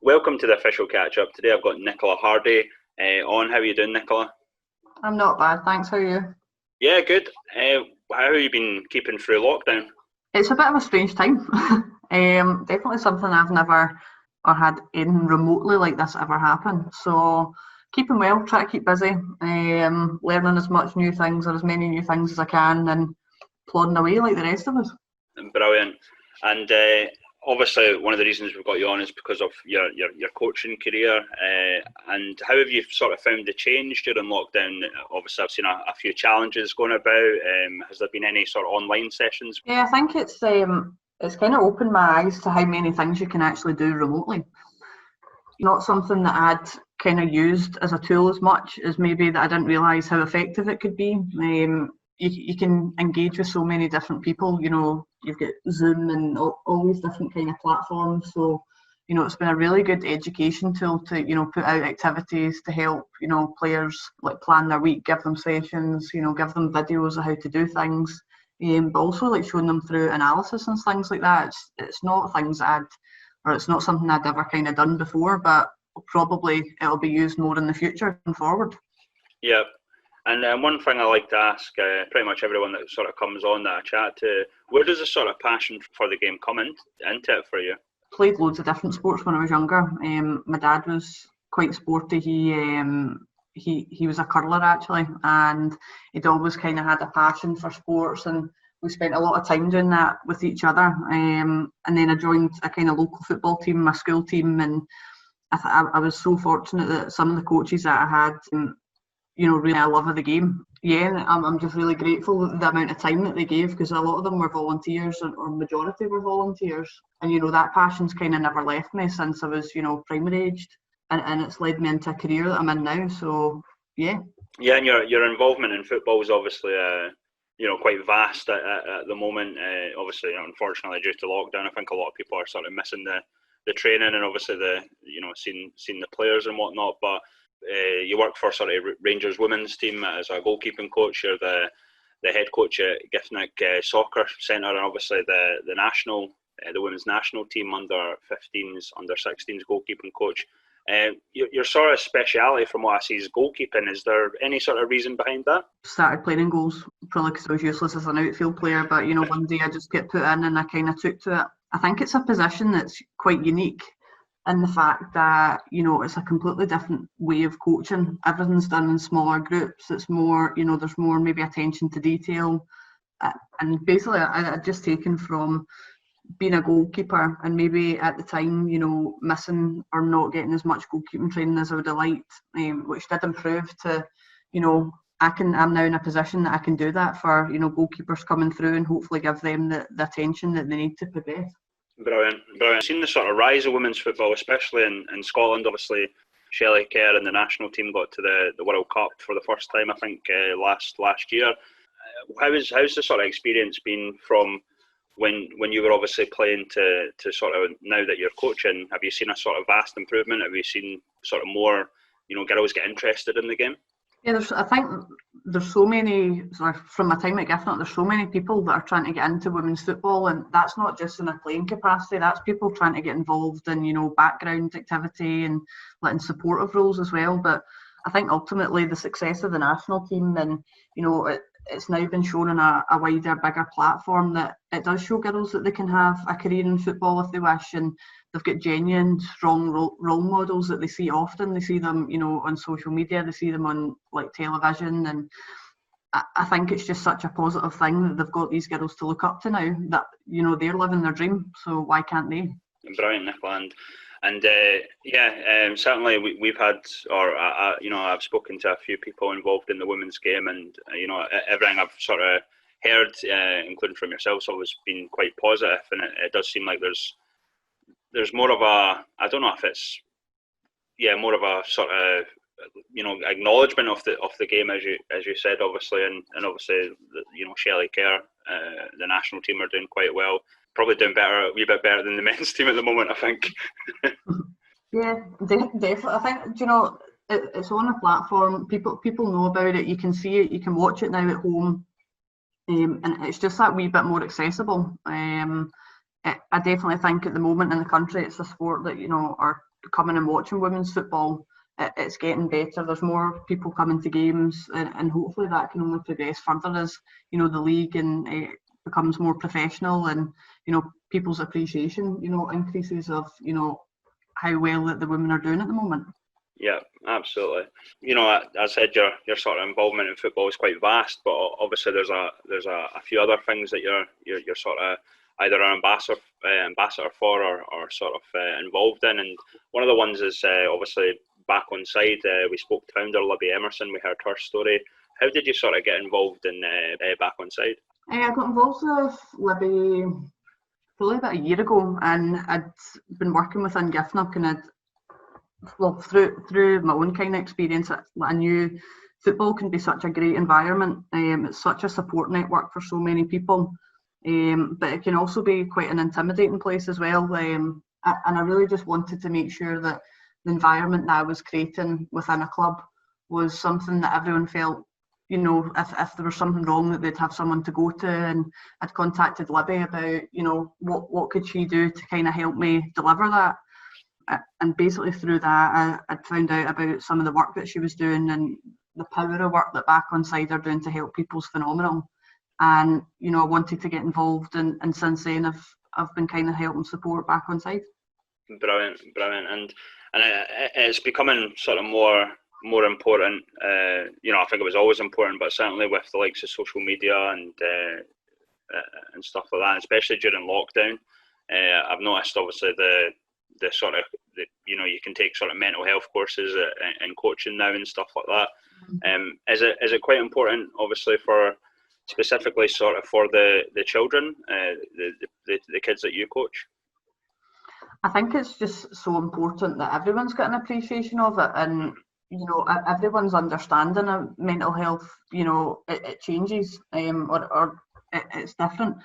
welcome to the official catch-up. Today I've got Nicola Hardie on. How are you doing, Nicola? I'm not bad, thanks. How are you? Yeah, good. How have you been keeping through lockdown? It's a bit of a strange time. Definitely something I've never or had anything remotely like this ever happen. So keeping well, try to keep busy, learning as much new things or as many new things as I can, and plodding away like the rest of us. Brilliant. And obviously one of the reasons we've got you on is because of your coaching career. And how have you sort of found the change during lockdown? Obviously I've seen a few challenges going about. Has there been any sort of online sessions? Yeah, I think it's kind of opened my eyes to how many things you can actually do remotely. Not something that I'd kind of used as a tool as much as maybe that I didn't realise how effective it could be. You can engage with so many different people. You know, you've got Zoom and all these different kind of platforms. So, you know, it's been a really good education tool to, you know, put out activities to help, you know, players like plan their week, give them sessions, you know, give them videos of how to do things. But also like showing them through analysis and things like that. It's not things that it's not something I'd ever kind of done before, but probably it'll be used more in the future and forward. Yeah. And one thing I like to ask pretty much everyone that sort of comes on that I chat to, where does this sort of passion for the game come into it for you? Played loads of different sports when I was younger. My dad was quite sporty. He was a curler actually, and he'd always kind of had a passion for sports, and we spent a lot of time doing that with each other. And then I joined a kind of local football team, my school team, and I was so fortunate that some of the coaches that I had, you know, really a love of the game. Yeah, I'm just really grateful the amount of time that they gave, because a lot of them were volunteers, or majority were volunteers. And, you know, that passion's kind of never left me since I was, you know, primary aged. And it's led me into a career that I'm in now. So, yeah. Yeah, and your involvement in football is obviously, you know, quite vast at the moment. Obviously, unfortunately, due to lockdown, I think a lot of people are sort of missing the training and obviously seeing the players and whatnot. But you work for sort of Rangers women's team as a goalkeeping coach. You're the head coach at Giffnock Soccer Centre, and obviously the women's national team under 15s, under 16s goalkeeping coach. Your sort of speciality, from what I see, is goalkeeping. Is there any sort of reason behind that? Started playing in goals probably because I was useless as an outfield player, but you know, one day I just get put in and I kind of took to it. I think it's a position that's quite unique in the fact that, you know, it's a completely different way of coaching. Everything's done in smaller groups. It's more, you know, there's more maybe attention to detail, and basically I'd just taken from being a goalkeeper and maybe at the time, you know, missing or not getting as much goalkeeping training as I would have liked, which did improve to, you know, I'm now in a position that I can do that for, you know, goalkeepers coming through and hopefully give them the attention that they need to progress. Brilliant. I've seen the sort of rise of women's football, especially in Scotland. Obviously, Shelley Kerr and the national team got to the World Cup for the first time, I think, last year. How's the sort of experience been from when you were obviously playing to sort of now that you're coaching? Have you seen a sort of vast improvement? Have you seen sort of more, you know, girls get interested in the game? Yeah, I think there's so many, from my time at Giffnock, there's so many people that are trying to get into women's football, and that's not just in a playing capacity, that's people trying to get involved in, you know, background activity and in supportive roles as well. But I think ultimately the success of the national team, and, you know, it's now been shown on a wider, bigger platform that it does show girls that they can have a career in football if they wish, and they've got genuine, strong role models that they see often. They see them, you know, on social media, they see them on like television, and I think it's just such a positive thing that they've got these girls to look up to now, that, you know, they're living their dream, so why can't they? Brilliant, Nicola. And certainly we've had, or you know, I've spoken to a few people involved in the women's game, and you know, everything I've sort of heard, including from yourself, has always been quite positive, and it does seem like there's more of a, I don't know if it's, more of a sort of, you know, acknowledgement of the game, as you said, obviously, and obviously, you know, Shelley Kerr, the national team are doing quite well. Probably doing a wee bit better than the men's team at the moment, I think. Yeah, definitely. I think, you know, it's on a platform. People know about it. You can see it. You can watch it now at home, and it's just that wee bit more accessible. I definitely think at the moment in the country, it's a sport that, you know, or coming and watching women's football, it's getting better. There's more people coming to games, and hopefully that can only progress further as, you know, the league and becomes more professional, and, you know, people's appreciation, you know, increases of, you know, how well that the women are doing at the moment. Yeah, absolutely. You know, as I said, your sort of involvement in football is quite vast, but obviously there's a few other things that you're sort of either an ambassador for, or sort of involved in, and one of the ones is obviously Back Onside. We spoke to founder Libby Emerson. We heard her story. How did you sort of get involved in Back Onside? I got involved with Libby probably about a year ago, and I'd been working within Giffnock, and through my own kind of experience, I knew football can be such a great environment. It's such a support network for so many people, but it can also be quite an intimidating place as well. And I really just wanted to make sure that the environment that I was creating within a club was something that everyone felt, you know, if there was something wrong, that they'd have someone to go to. And I'd contacted Libby about, you know, what could she do to kind of help me deliver that. And basically through that, I'd found out about some of the work that she was doing, and the power of work that Back Onside are doing to help people's phenomenal. And, you know, I wanted to get involved, and since then I've been kind of helping support Back Onside. Brilliant, and it's becoming sort of more important. You know, I think it was always important, but certainly with the likes of social media and stuff like that, especially during lockdown, I've noticed obviously the sort of you know, you can take sort of mental health courses and coaching now and stuff like that. Is it quite important, obviously, for specifically sort of for the children, the kids that you coach? I think it's just so important that everyone's got an appreciation of it, and, you know, everyone's understanding of mental health, you know, it changes, or it's different.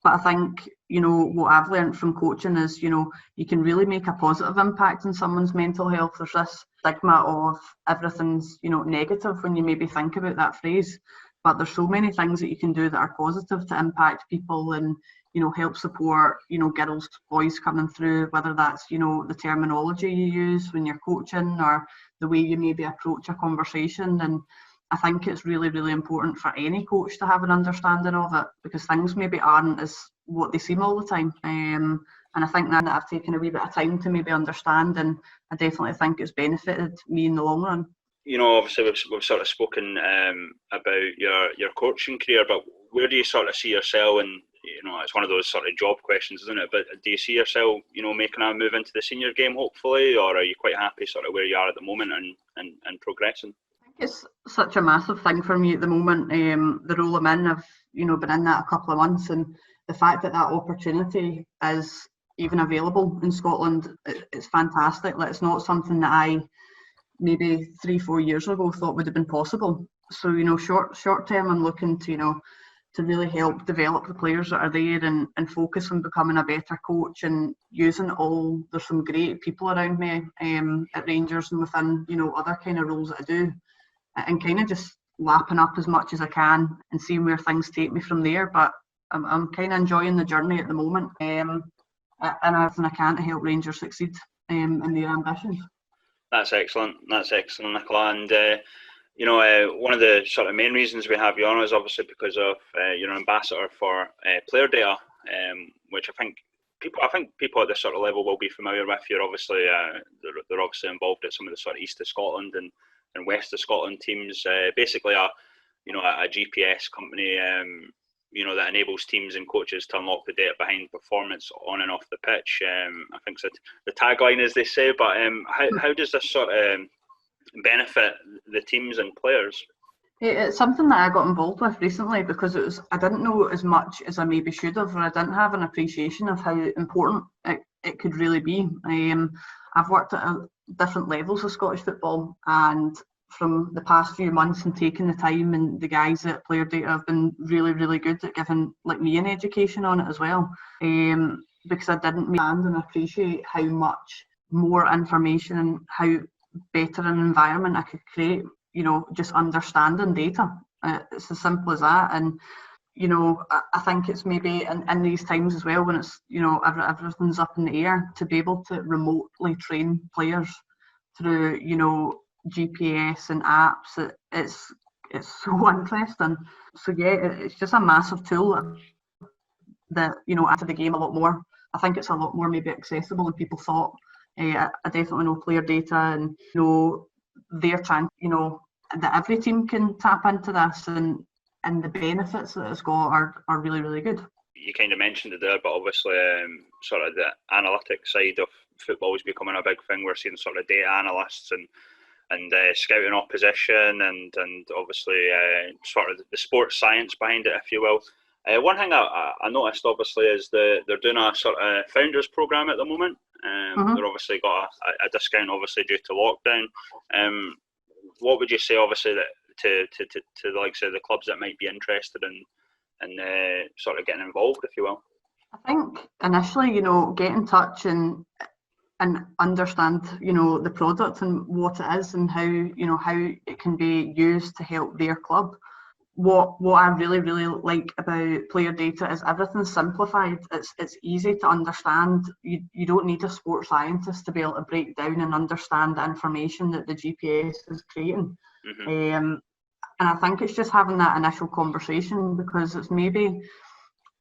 But I think, you know, what I've learned from coaching is, you know, you can really make a positive impact on someone's mental health. There's this stigma of everything's, you know, negative when you maybe think about that phrase, but there's so many things that you can do that are positive to impact people, and, you know, help support, you know, girls, boys coming through, whether that's, you know, the terminology you use when you're coaching, or the way you maybe approach a conversation. And I think it's really, really important for any coach to have an understanding of it, because things maybe aren't as what they seem all the time. And I think that I've taken a wee bit of time to maybe understand, and I definitely think it's benefited me in the long run. You know, obviously we've sort of spoken about your coaching career, but where do you sort of see yourself? And, you know, it's one of those sort of job questions, isn't it? But do you see yourself, you know, making a move into the senior game, hopefully, or are you quite happy sort of where you are at the moment and progressing? It's such a massive thing for me at the moment. The role I'm in, I've, you know, been in that a couple of months, and the fact that opportunity is even available in Scotland, it's fantastic. Like, it's not something that I maybe 3-4 years ago thought would have been possible. So, you know, short term, I'm looking to, you know, to really help develop the players that are there, and focus on becoming a better coach, and using all, there's some great people around me at Rangers and within, you know, other kind of roles that I do, and kind of just lapping up as much as I can and seeing where things take me from there. But I'm kind of enjoying the journey at the moment, and everything I can to help Rangers succeed in their ambitions. That's excellent, Nicola. And you know, one of the sort of main reasons we have you on is obviously because of you're an ambassador for PlayerData, which I think people at this sort of level will be familiar with. You're obviously they're obviously involved at some of the sort of East of Scotland and West of Scotland teams. Basically a GPS company, you know, that enables teams and coaches to unlock the data behind performance on and off the pitch. I think so, the tagline, as they say. But how does this sort of benefit the teams and players? It's something that I got involved with recently, because I didn't know as much as I maybe should have, or I didn't have an appreciation of how important it could really be. I've worked at different levels of Scottish football, and from the past few months and taking the time, and the guys at PlayerData have been really, really good at giving me an education on it as well, because I didn't understand and appreciate how much more information and how better an environment I could create, you know, just understanding data. It's as simple as that. And I think it's maybe in these times as well when it's, everything's up in the air, to be able to remotely train players through, GPS and apps. It's so interesting. So yeah, it's just a massive tool that, add to the game a lot more. I think it's a lot more maybe accessible than people thought. I definitely know PlayerData, and they're trying, that every team can tap into this, and the benefits that it's got are really, really good. You kind of mentioned it there, but obviously sort of the analytic side of football is becoming a big thing. We're seeing sort of data analysts and scouting opposition, and obviously sort of the sports science behind it, if you will. One thing I noticed obviously is they're doing a sort of founders program at the moment. They're obviously got a discount obviously due to lockdown. What would you say obviously that to the likes of the clubs that might be interested in sort of getting involved, if you will? I think initially, get in touch and understand, the product and what it is, and how it can be used to help their club. What I really, really like about PlayerData is everything's simplified. It's easy to understand. You don't need a sports scientist to be able to break down and understand the information that the GPS is creating. And I think it's just having that initial conversation, because it's maybe,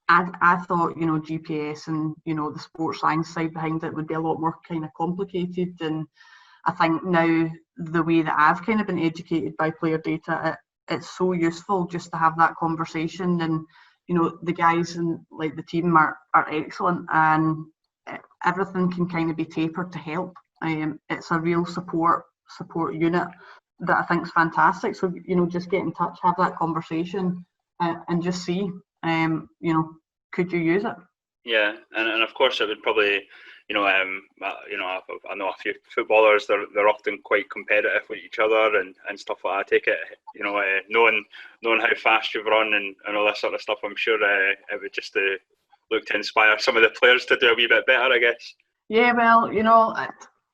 I thought, GPS and, the sports science side behind it would be a lot more kind of complicated. And I think now the way that I've kind of been educated by PlayerData, it's so useful just to have that conversation. And, the guys and like the team are excellent, and everything can kind of be tapered to help. It's a real support unit that I think is fantastic. So, just get in touch, have that conversation, and just see, could you use it? Yeah, and of course it would probably, I know a few footballers. They're often quite competitive with each other and stuff like that. I take it, knowing how fast you've run and all that sort of stuff. I'm sure it would just look to inspire some of the players to do a wee bit better, I guess. Yeah, well,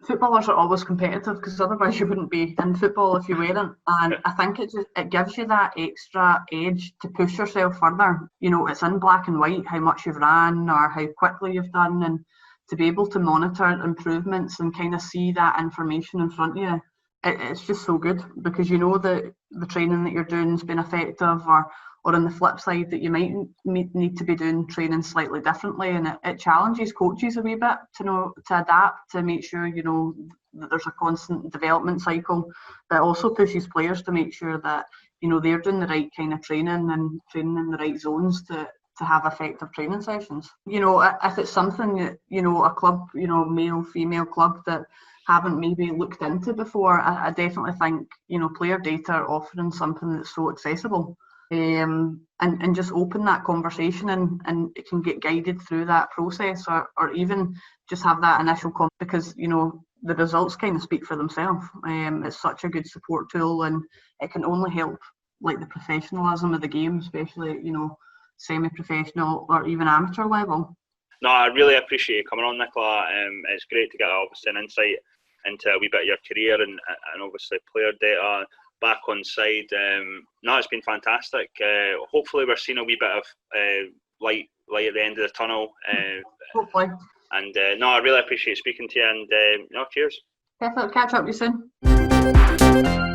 footballers are always competitive, because otherwise you wouldn't be in football if you weren't. And I think it gives you that extra edge to push yourself further. It's in black and white how much you've ran or how quickly you've done, and to be able to monitor improvements and kind of see that information in front of you, it's just so good, because that the training that you're doing has been effective, or on the flip side that you might need to be doing training slightly differently, and it challenges coaches a wee bit to adapt, to make sure that there's a constant development cycle, that also pushes players to make sure that they're doing the right kind of training and training in the right zones to have effective training sessions. If it's something that a club, male, female club, that haven't maybe looked into before, I definitely think PlayerData are offering something that's so accessible. And just open that conversation, and it can get guided through that process, or even just have that initial because the results kind of speak for themselves. It's such a good support tool, and it can only help like the professionalism of the game, especially semi-professional or even amateur level. No, I really appreciate you coming on, Nicola. It's great to get obviously an insight into a wee bit of your career and obviously PlayerData, Back Onside. No, it's been fantastic. Hopefully we're seeing a wee bit of light at the end of the tunnel. Hopefully. And no, I really appreciate speaking to you, and cheers. Definitely catch up with you soon.